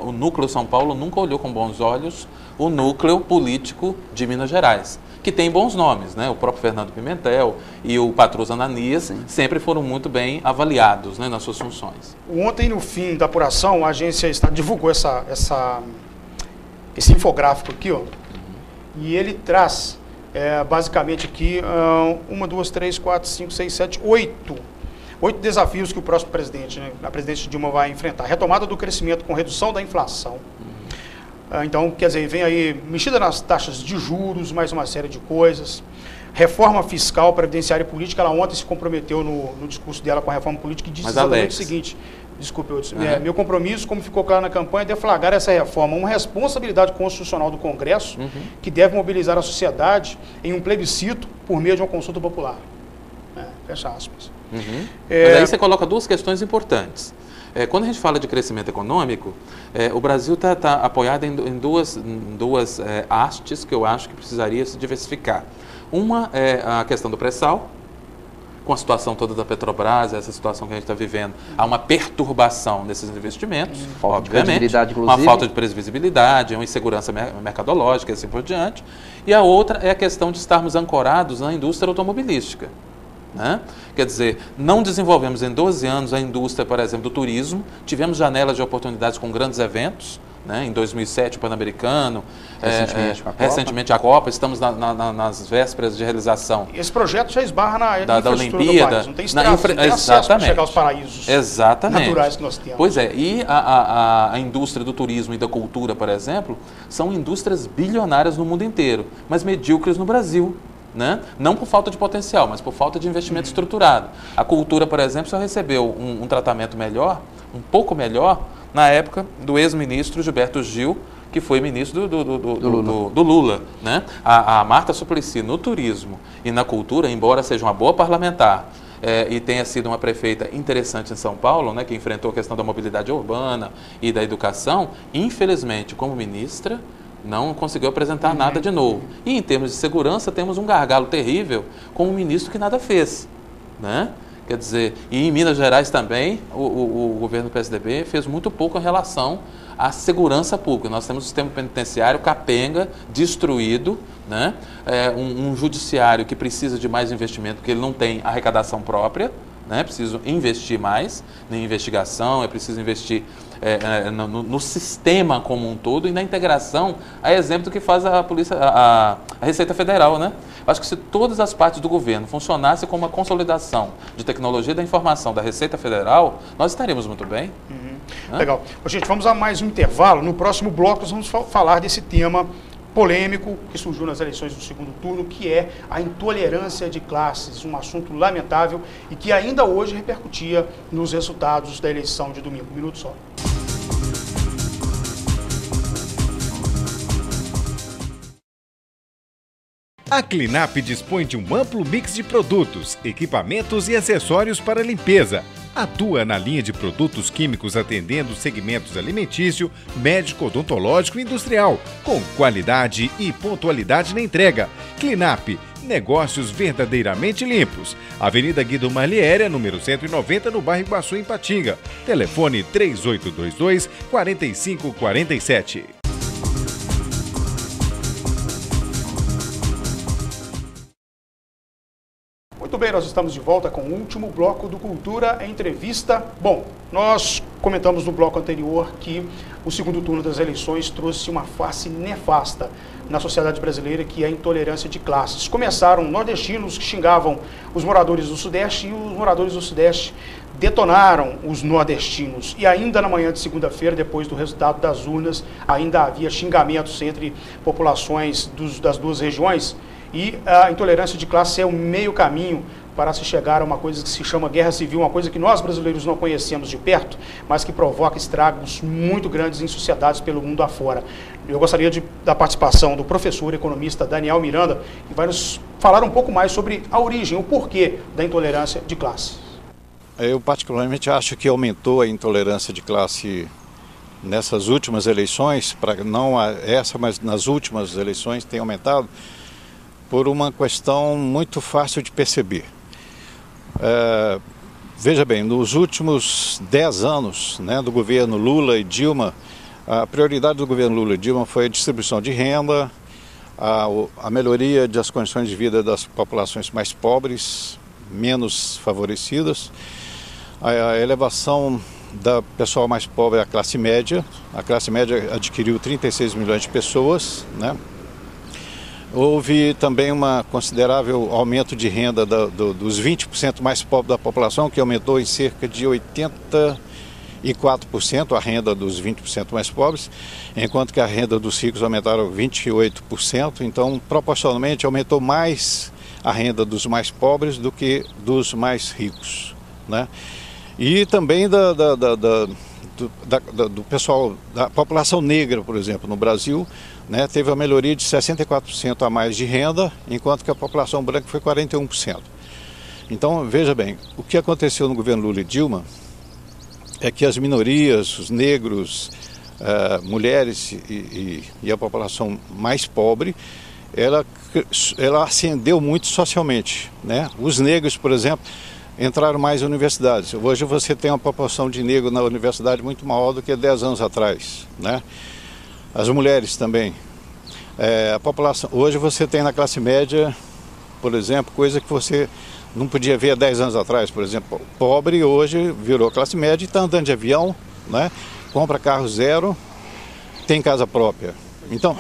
o núcleo São Paulo nunca olhou com bons olhos o núcleo político de Minas Gerais, que tem bons nomes, né? O próprio Fernando Pimentel e o Patrus Ananias sempre foram muito bem avaliados, né, nas suas funções. Ontem, no fim da apuração, a agência divulgou esse infográfico aqui, ó, e ele traz basicamente aqui 1, 2, 3, 4, 5, 6, 7, 8 desafios que o próximo presidente, né, a presidente Dilma, vai enfrentar. Retomada do crescimento com redução da inflação. Então, quer dizer, vem aí mexida nas taxas de juros, mais uma série de coisas. Reforma fiscal, previdenciária e política. Ela ontem se comprometeu no discurso dela com a reforma política e disse exatamente o seguinte: desculpe, meu compromisso, como ficou claro na campanha, é deflagrar essa reforma, uma responsabilidade constitucional do Congresso, que deve mobilizar a sociedade em um plebiscito por meio de uma consulta popular. Fecha aspas. Mas aí você coloca duas questões importantes. Quando a gente fala de crescimento econômico, o Brasil está apoiado em duas hastes que eu acho que precisaria se diversificar. Uma é a questão do pré-sal, com a situação toda da Petrobras, essa situação que a gente está vivendo, há uma perturbação desses investimentos, obviamente, uma falta de previsibilidade, uma insegurança mercadológica e assim por diante. E a outra é a questão de estarmos ancorados na indústria automobilística. Né? Quer dizer, não desenvolvemos em 12 anos a indústria, por exemplo, do turismo, tivemos janelas de oportunidades com grandes eventos, né? Em 2007 o Pan-Americano, recentemente a Copa, estamos nas vésperas de realização. Esse projeto já esbarra da Olimpíada, do país, não tem estrada, não tem acesso para chegar aos paraísos naturais que nós temos. Pois é, e a indústria do turismo e da cultura, por exemplo, são indústrias bilionárias no mundo inteiro, mas medíocres no Brasil. Né? Não por falta de potencial, mas por falta de investimento estruturado. A cultura, por exemplo, só recebeu um tratamento melhor, um pouco melhor, na época do ex-ministro Gilberto Gil, que foi ministro do Lula. Né? A Marta Suplicy no turismo e na cultura, embora seja uma boa parlamentar, e tenha sido uma prefeita interessante em São Paulo, né, que enfrentou a questão da mobilidade urbana e da educação, infelizmente, como ministra, não conseguiu apresentar nada de novo. E em termos de segurança, temos um gargalo terrível com um ministro que nada fez. Né? Quer dizer, e em Minas Gerais também, o governo do PSDB fez muito pouco em relação à segurança pública. Nós temos um sistema penitenciário capenga, destruído, né? Um judiciário que precisa de mais investimento, porque ele não tem arrecadação própria, né? É preciso investir mais na investigação, é preciso investir no sistema como um todo e na integração, a exemplo do que faz a Polícia, a Receita Federal, né? Acho que se todas as partes do governo funcionassem como uma consolidação de tecnologia da informação da Receita Federal, nós estaríamos muito bem. Legal. Gente, vamos a mais um intervalo. No próximo bloco nós vamos falar desse tema polêmico que surgiu nas eleições do segundo turno, que é a intolerância de classes, um assunto lamentável e que ainda hoje repercutia nos resultados da eleição de domingo. Um minuto só. A Clinap dispõe de um amplo mix de produtos, equipamentos e acessórios para limpeza. Atua na linha de produtos químicos atendendo segmentos alimentício, médico, odontológico e industrial, com qualidade e pontualidade na entrega. Clinap, negócios verdadeiramente limpos. Avenida Guido Marliéria, número 190, no bairro Iguaçu, em Patinga. Telefone 3822-4547. Muito bem, nós estamos de volta com o último bloco do Cultura Entrevista. Bom, nós comentamos no bloco anterior que o segundo turno das eleições trouxe uma face nefasta na sociedade brasileira, que é a intolerância de classes. Começaram nordestinos que xingavam os moradores do Sudeste e os moradores do Sudeste detonaram os nordestinos. E ainda na manhã de segunda-feira, depois do resultado das urnas, ainda havia xingamentos entre populações das duas regiões. E a intolerância de classe é o meio caminho para se chegar a uma coisa que se chama guerra civil, uma coisa que nós brasileiros não conhecemos de perto, mas que provoca estragos muito grandes em sociedades pelo mundo afora. Eu gostaria da participação do professor economista Daniel Miranda, que vai nos falar um pouco mais sobre a origem, o porquê da intolerância de classe. Eu particularmente acho que aumentou a intolerância de classe nessas últimas eleições, não essa, mas nas últimas eleições tem aumentado, por uma questão muito fácil de perceber. Veja bem, nos últimos 10 anos, né, do governo Lula e Dilma, A prioridade do governo Lula e Dilma foi a distribuição de renda, a melhoria das condições de vida das populações mais pobres, menos favorecidas, a elevação da pessoal mais pobre à classe média. A classe média adquiriu 36 milhões de pessoas, né? Houve também um considerável aumento de renda dos 20% mais pobres da população, que aumentou em cerca de 84% a renda dos 20% mais pobres, enquanto que a renda dos ricos aumentaram 28%. Então, proporcionalmente, aumentou mais a renda dos mais pobres do que dos mais ricos, né? E também do pessoal, da população negra, por exemplo, no Brasil, né, teve a melhoria de 64% a mais de renda, enquanto que a população branca foi 41%. Então, veja bem, o que aconteceu no governo Lula e Dilma é que as minorias, os negros, mulheres e a população mais pobre, ela ascendeu muito socialmente, né? Os negros, por exemplo, entraram mais em universidades. Hoje você tem uma proporção de negro na universidade muito maior do que 10 anos atrás, né? As mulheres também. A população, hoje você tem na classe média, por exemplo, coisa que você não podia ver há 10 anos atrás. Por exemplo, pobre hoje virou classe média e está andando de avião, né? Compra carro zero, tem casa própria. Então,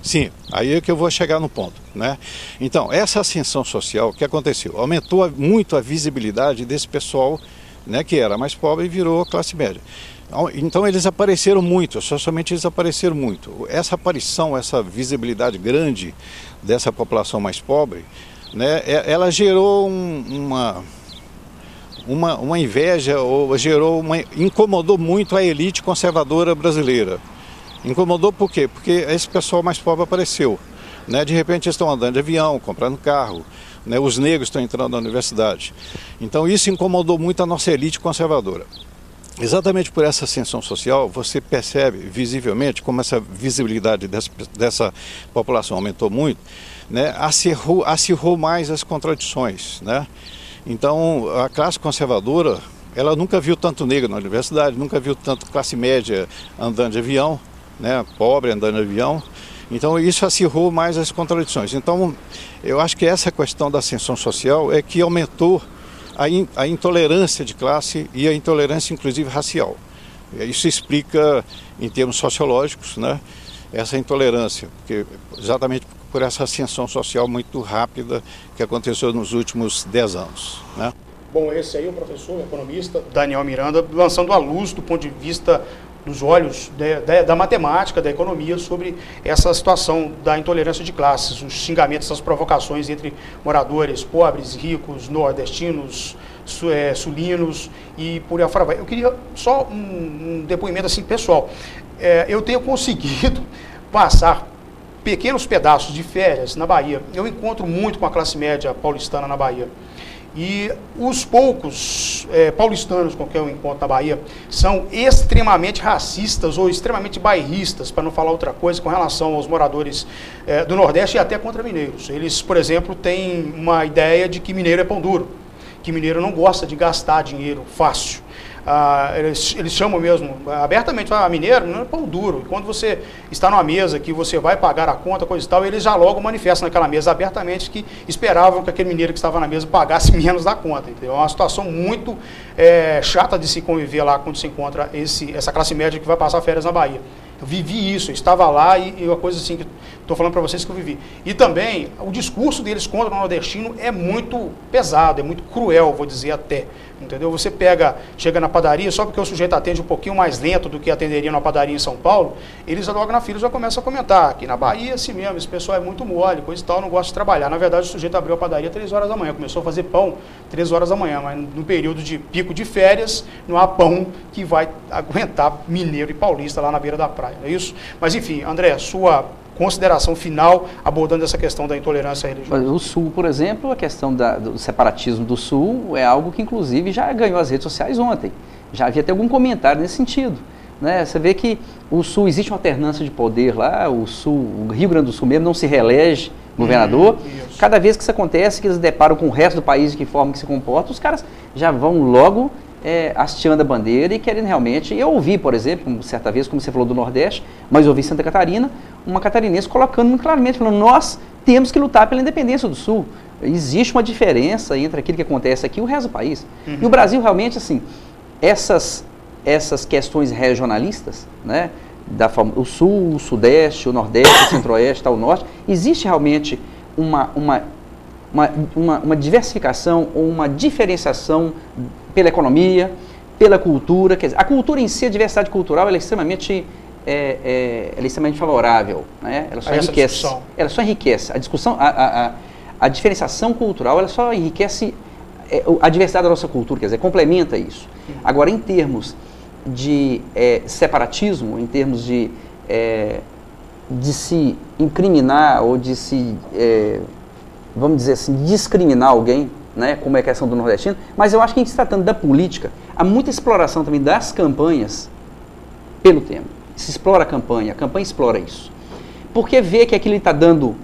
sim, aí é que eu vou chegar no ponto, né? Então, essa ascensão social, o que aconteceu? Aumentou muito a visibilidade desse pessoal, né, que era mais pobre e virou classe média. Então eles apareceram muito, socialmente eles apareceram muito. Essa aparição, essa visibilidade grande dessa população mais pobre, né, ela gerou uma inveja, ou incomodou muito a elite conservadora brasileira. Incomodou por quê? Porque esse pessoal mais pobre apareceu, né? De repente eles estão andando de avião, comprando carro, né? Os negros estão entrando na universidade. Então isso incomodou muito a nossa elite conservadora. Exatamente por essa ascensão social, você percebe visivelmente como essa visibilidade dessa população aumentou muito, né? Acirrou mais as contradições, né? Então a classe conservadora, ela nunca viu tanto negro na universidade, nunca viu tanto classe média andando de avião, né? Pobre andando de avião. Então isso acirrou mais as contradições. Então eu acho que essa questão da ascensão social é que aumentou a intolerância de classe e a intolerância inclusive racial. Isso explica em termos sociológicos, né, essa intolerância, porque exatamente por essa ascensão social muito rápida que aconteceu nos últimos 10 anos, né? Bom, esse aí é o professor, economista Daniel Miranda, lançando a luz do ponto de vista dos olhos da matemática, da economia, sobre essa situação da intolerância de classes, os xingamentos, as provocações entre moradores pobres, ricos, nordestinos, sulinos e por aí fora vai. Eu queria só um depoimento assim pessoal. Eu tenho conseguido passar pequenos pedaços de férias na Bahia. Eu encontro muito com a classe média paulistana na Bahia. E os poucos paulistanos com quem eu encontro na Bahia são extremamente racistas ou extremamente bairristas, para não falar outra coisa, com relação aos moradores do Nordeste e até contra mineiros. Eles, por exemplo, têm uma ideia de que mineiro é pão duro, que mineiro não gosta de gastar dinheiro fácil. Eles chamam mesmo abertamente, mineiro não é pão duro. E quando você está numa mesa que você vai pagar a conta, coisa e tal, eles já logo manifestam naquela mesa abertamente que esperavam que aquele mineiro que estava na mesa pagasse menos da conta. Entendeu? É uma situação muito chata de se conviver lá quando se encontra essa classe média que vai passar férias na Bahia. Eu vivi isso, eu estava lá e uma coisa assim que estou falando para vocês que eu vivi. E também o discurso deles contra o nordestino é muito pesado, é muito cruel, vou dizer até. Entendeu? Você chega na padaria, só porque o sujeito atende um pouquinho mais lento do que atenderia na padaria em São Paulo, eles logo na fila já começam a comentar, aqui na Bahia assim mesmo, esse pessoal é muito mole, coisa e tal, não gosta de trabalhar. Na verdade o sujeito abriu a padaria 3 horas da manhã, começou a fazer pão 3 horas da manhã, mas no período de pico de férias, não há pão que vai aguentar mineiro e paulista lá na beira da praia, não é isso? Mas enfim, André, sua consideração final abordando essa questão da intolerância religiosa. O Sul, por exemplo, a questão do separatismo do Sul é algo que inclusive já ganhou as redes sociais ontem. Já havia até algum comentário nesse sentido, né? Você vê que o Sul, existe uma alternância de poder lá, o Rio Grande do Sul mesmo não se reelege governador. Cada vez que isso acontece, que eles deparam com o resto do país, de que forma que se comporta, os caras já vão logo hasteando a bandeira e querendo realmente... Eu ouvi, por exemplo, certa vez, como você falou do Nordeste, mas eu ouvi Santa Catarina, uma catarinense colocando muito claramente, falando, nós temos que lutar pela independência do Sul. Existe uma diferença entre aquilo que acontece aqui e o resto do país. E o Brasil realmente, assim, essas questões regionalistas, né, o Sul, o Sudeste, o Nordeste, o Centro-Oeste, o Norte, existe realmente uma diversificação ou uma diferenciação pela economia, pela cultura. Quer dizer, a cultura em si, a diversidade cultural, ela é extremamente favorável, né? Ela só enriquece. Ela só enriquece. A discussão, a diferenciação cultural, ela só enriquece a diversidade da nossa cultura, quer dizer, complementa isso. Agora, em termos de separatismo, em termos de se incriminar ou de se, vamos dizer assim, discriminar alguém, né, como é a questão do nordestino, mas eu acho que em se tratando da política, há muita exploração também das campanhas pelo tema. Se explora a campanha explora isso. Porque vê que aquilo está dando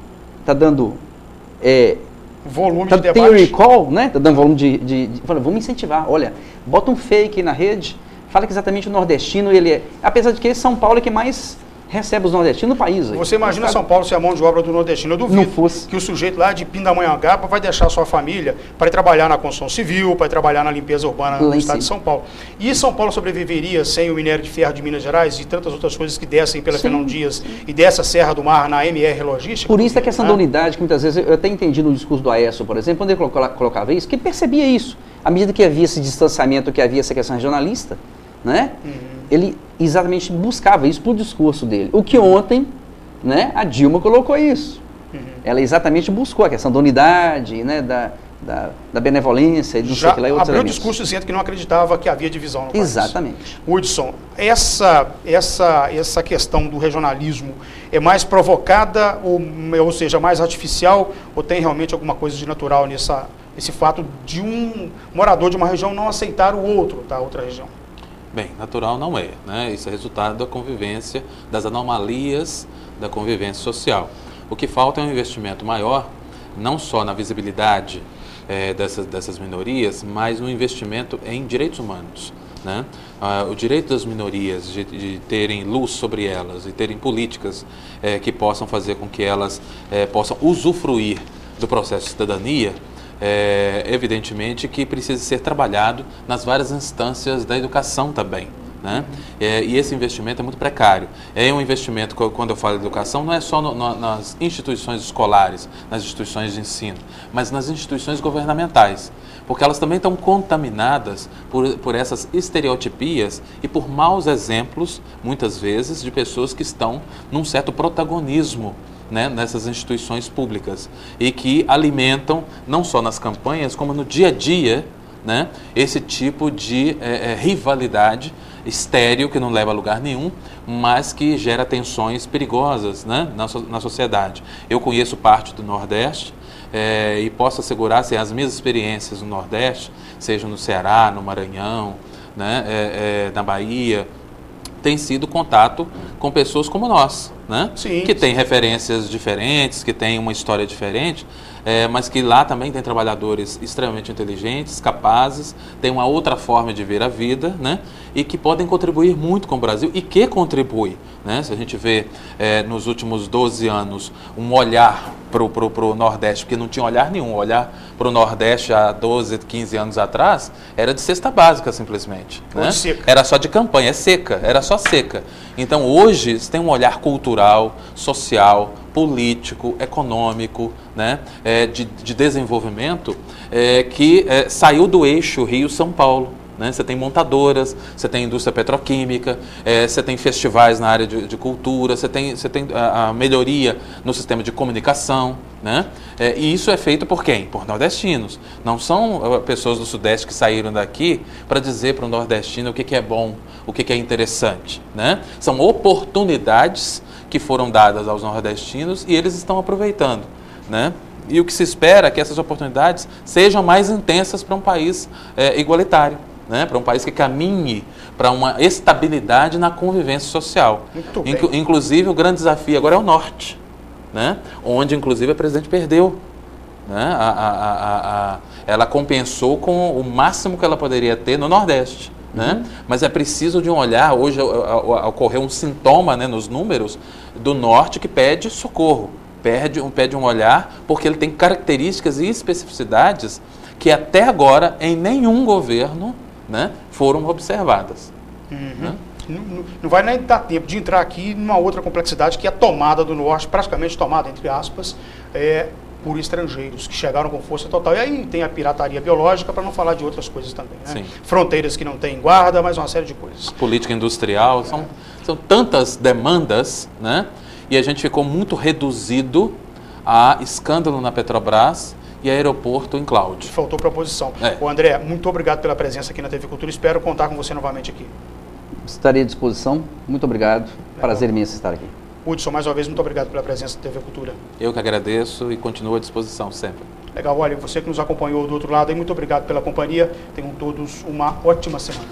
volume de debate. Tem recall, né? Está dando volume de fala, vamos incentivar, olha, bota um fake aí na rede, fala que exatamente o nordestino, ele é, apesar de que São Paulo é que mais recebe os nordestinos no país. Você imagina São Paulo ser a mão de obra do nordestino? Eu duvido que o sujeito lá de Pindamonhangaba vai deixar sua família para ir trabalhar na construção civil, para ir trabalhar na limpeza urbana no estado de São Paulo. E São Paulo sobreviveria sem o minério de ferro de Minas Gerais e tantas outras coisas que descem pela Fernão Dias e dessa Serra do Mar na MR Logística? Por isso a questão da unidade, que muitas vezes eu até entendi no discurso do Aécio, por exemplo, quando ele colocava isso, que percebia isso. À medida que havia esse distanciamento, que havia essa questão regionalista, né? Ele exatamente buscava isso por discurso dele. O que ontem, né, a Dilma colocou isso. Ela exatamente buscou a questão da unidade, né, da benevolência, de não sei o que lá e outros abriu elementos. O discurso dizendo que não acreditava que havia divisão no país. Exatamente. Hudson, essa questão do regionalismo é mais provocada, ou seja, mais artificial, ou tem realmente alguma coisa de natural nesse fato de um morador de uma região não aceitar o outro da outra região? Bem, natural não é, né? Isso é resultado da convivência, das anomalias da convivência social. O que falta é um investimento maior, não só na visibilidade dessas minorias, mas no investimento em direitos humanos, né? O direito das minorias de terem luz sobre elas e terem políticas que possam fazer com que elas possam usufruir do processo de cidadania, evidentemente que precisa ser trabalhado nas várias instâncias da educação também, né? E esse investimento é muito precário. É um investimento, quando eu falo de educação, não é só nas instituições escolares, nas instituições de ensino, mas nas instituições governamentais, porque elas também estão contaminadas por essas estereotipias e por maus exemplos, muitas vezes, de pessoas que estão num certo protagonismo, né, nessas instituições públicas e que alimentam, não só nas campanhas, como no dia a dia, né, esse tipo de rivalidade estéril que não leva a lugar nenhum, mas que gera tensões perigosas, né, na sociedade. Eu conheço parte do Nordeste e posso assegurar que as minhas experiências no Nordeste, seja no Ceará, no Maranhão, né, na Bahia, tem sido contato com pessoas como nós, né? Sim, que têm referências diferentes, que têm uma história diferente, mas que lá também tem trabalhadores extremamente inteligentes, capazes, têm uma outra forma de ver a vida, né? E que podem contribuir muito com o Brasil e que contribui, né? Se a gente vê nos últimos 12 anos um olhar para o Nordeste, porque não tinha olhar nenhum, olhar para o Nordeste há 12, 15 anos atrás, era de cesta básica simplesmente, né? Era só de campanha, seca, era só seca. Então hoje tem um olhar cultural, social, político, econômico, né, de desenvolvimento que saiu do eixo Rio-São Paulo. Né? Você tem montadoras, você tem indústria petroquímica, você tem festivais na área de cultura, você tem a melhoria no sistema de comunicação, né? E isso é feito por quem? Por nordestinos. Não são pessoas do Sudeste que saíram daqui para dizer para o nordestino o que é bom, o que é interessante, né? São oportunidades que foram dadas aos nordestinos e eles estão aproveitando, né? E o que se espera é que essas oportunidades sejam mais intensas para um país igualitário, né? Para um país que caminhe para uma estabilidade na convivência social. Inclusive, o grande desafio agora é o Norte, né? Onde, inclusive, a presidente perdeu né? Ela compensou com o máximo que ela poderia ter no Nordeste. Né? Mas é preciso de um olhar. Hoje ocorreu um sintoma, né, nos números do Norte que pede socorro, pede um olhar, porque ele tem características e especificidades que até agora em nenhum governo, né, foram observadas. Né? Não vai nem dar tempo de entrar aqui numa outra complexidade, que é a tomada do Norte, praticamente tomada, entre aspas, por estrangeiros que chegaram com força total. E aí tem a pirataria biológica, para não falar de outras coisas também. Né? Fronteiras que não têm guarda, mas uma série de coisas. Política industrial, são tantas demandas, né? E a gente ficou muito reduzido a escândalo na Petrobras e aeroporto em cloud. Faltou proposição. Ô André, muito obrigado pela presença aqui na TV Cultura. Espero contar com você novamente aqui. Estarei à disposição. Muito obrigado. Prazer imenso estar aqui. Hudson, mais uma vez, muito obrigado pela presença da TV Cultura. Eu que agradeço e continuo à disposição sempre. Legal, olha, você que nos acompanhou do outro lado, muito obrigado pela companhia. Tenham todos uma ótima semana.